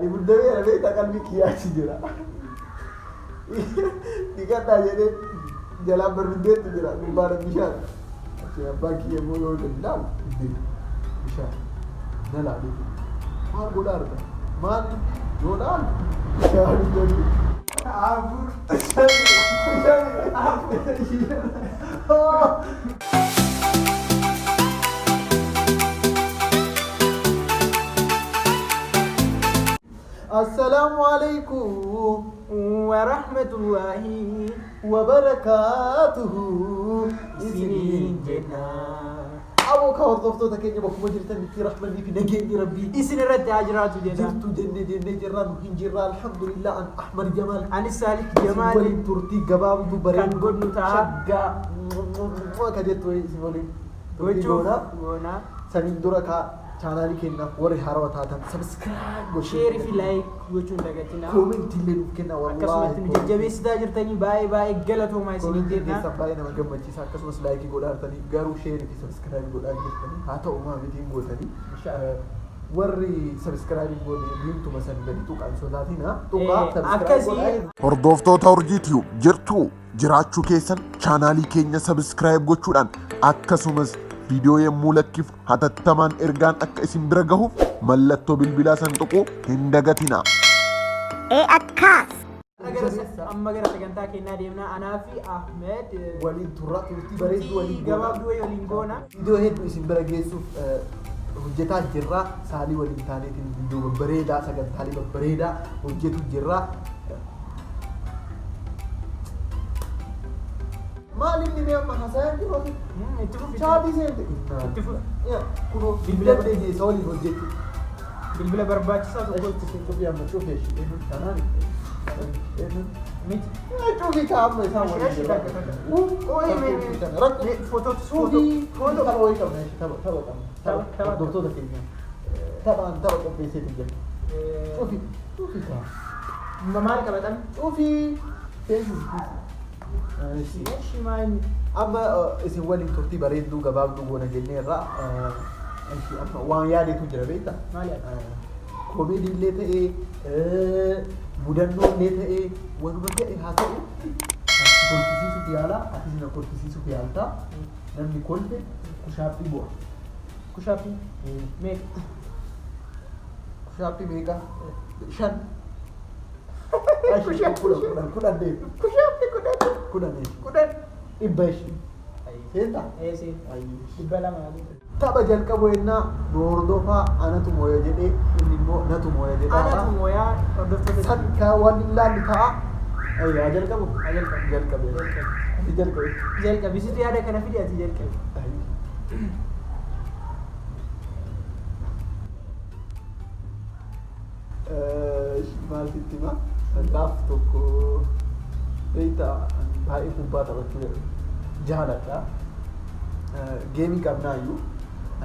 Ani buddeebiidha beektaa qalbii kiyyaatti jira. Dhiqadhaa jedhee jalaan barbiddeetti jira gubbaadha bishaan. Abbaan kiyya immoo yoo ilaalu bishaan na laalee maal godhaa arga maal yoo laalu bishaan jedhu. السلام عليكم ورحمة الله وبركاته isiniin jenna. Aboo ka hordoftoota keenya bakkuma jirtan itti rahmanni fi nageenyi rabbii isin irratti haa jiraatu jedha. jirtu jennee jirran hin jirra alhamdulillah an Ahmad Jamal Anis Salik Jamal waliin turtii gabaabduu bareedu kan godhu ta'a. shaggaa ka jettu isin waliin turtii goona saniin dura ka chaanaalii keenyaaf warri haarawaa taatan subscribe share fi like gochuun dagatina. comment illee nuuf kenna akkasumas nu jajjabeessitaa jirtanii baay'ee galatoomaa isiniin jenna. baay'ee nama gammachiisa akkasumas like godhaatanii garuu share fi subscribe godhaa jirtanii haa ta'u maamitiin gootanii warri subscribe godhanii bintuma san gadi tuqaan sodaatina tuqaa subscribe godhaa. Hordoftoota URJII TUBE jirtu jiraachuu keessan chaanaalii keenya subscribe gochuudhaan akkasumas video yemmuu lakkifnu hatattamaan ergaan akka isin bira gahuuf mallattoo bilbilaa san tuquu hin dagatina. Akkas. Amma gara sagantaa keenyaa deemnaa anaa fi Ahmed waliin turraa turtii bareedduu waliin gabaabduu waliin goona. Viidiyoo hedduu isin bira geessuuf hojjetaa jirra. Saalii waliin taaneetiin viidiyoo babbareedaa sagantaalee babbareedaa hojjetu jirra. Maal inni mee amma haasa'aa jiru ati? Itti fufi. Shaabii seente. Itti fufi. Kunoo bilbila deebi'eessa waliin hojjetu. Bilbila barbaachisaa tokko Cufi amma cufi eeshi. Kanaan miti. cufi kaa'amma isaa waliin jira. Footoo Footoo tapha wayii qabna tapha qabna. Hordoftoota keenya. Tapha qopheesseetu jira. Cufi kaa'ama. maal qabatan? Cufi. Amma isin waliin turtii bareedduu gabaabduu goona jenneerra waan yaadeetu jira beektaa? Maal yaada? Koomedii illee ta'ee mudannoo illee ta'ee wanuma ta'e haa ta'u kolfisiisuuf yaala ati na kolfisiisuuf yaaltaa namni kolfe kushaappii bu'a. Kushaappii meeqa? Kushaappii meeqa? 5. Kudhan deemu. Kushaappii kudhan. Kudhan dhibba ishii. Seenta? Eesee. Dhibba lama. Tapha jalqabu ennaa nu hordofaa anatu mooya jedhee inni immoo natu mooya jedhaa. Anatu mooyaa hordoftoota. San ka waan ilaallu ta'a. Ayyaa jalqabu. Jalqabe. Ati jalqabe. Jalqabe. Situ yaada kana fidi ati jalqabe. Maal sitti himaa? Gaaf tokko beektaa baay'ee kubbaa taphachuu jaaladha. Geemii qabnaayyuu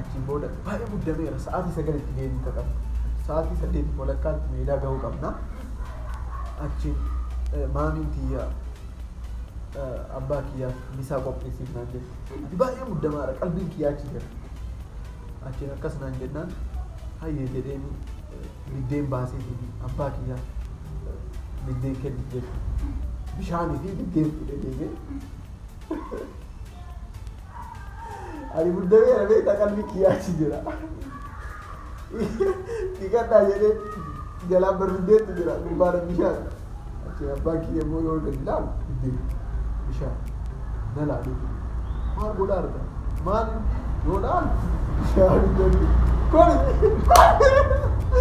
achiin booda baay'ee guddameera. Sa'aatii 9tti geemii qabna. Sa'aatii 8 walakkaatti meedaa gahuu qabna. Achiin maamiin tiyya abbaa kiyyaaf misaa qopheessiif naan jedhe. Ati baay'ee guddamaadha qalbiin kiyyaa achi jira. Achiin akkas naan jennaan hayyee jedheeni biddeen baaseetii abbaa kiyyaaf biddeen kenni jedhu bishaanii fi biddeen fudhee deemee ani buddeebiidha beektaa qalbii kiyyaatti jira. Dhiqadhaa jedhee jalaan barbiddeetti jira gubbaadha bishaan. Achiin abbaan kiyya immoo yoo ilaalu biddeen bishaan na laalee maal godhaa arga maal yoo laalu bishaan jedhu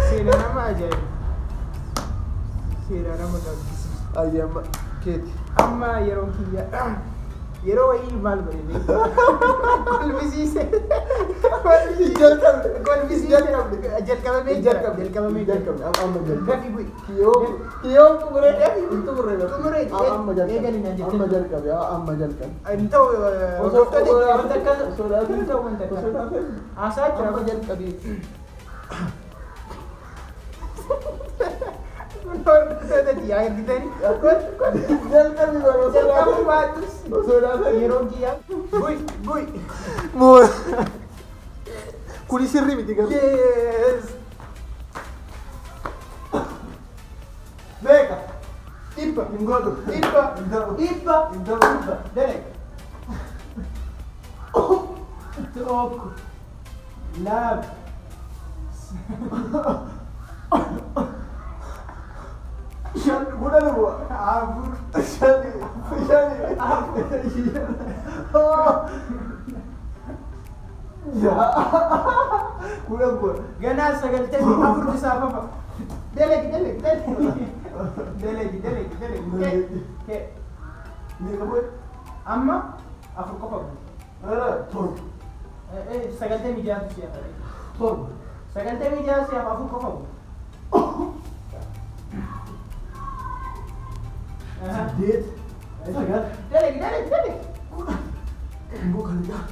Seera nama ajaa'iba. Seera nama gaddisiisu. Ayyama keeti. Amma yeroo kiyya yeroo wayii maal godhee kolfisiise. Jalqabamee jira. Amma Gafi bu'i. Kiyyoo xumuree xumuree Xumuree amma jalqabe amma jalqabe. Inni ta'u hordoftoota wanta akka inni ta'u wanta akka haasaa jira. Amma jalqabe. Hordoftoota yaa ergitanii. Jalqabe bara Jalqabuun baattus sodaatan yeroo kiyyaa bu'i. moo kuni sirri miti garuu. Yes. Dhibba. Hin godhu. Dhibba. Hin ta'u. Dhibba. Hin ta'u. Dalag. Tokko. Lama. Shan kudhan bu'a. Afur. Shani. Shani. Kudhan bu'a. Ganaa 94 isaa fafa. Dalag. Ke. Ni qabu. Amma afur qofa bu. Ara torba. 96 siapa? Torba. 96 siapa? Afur qofa bu. Siddeet. Sagal. Dalag. Immoo kan yaa.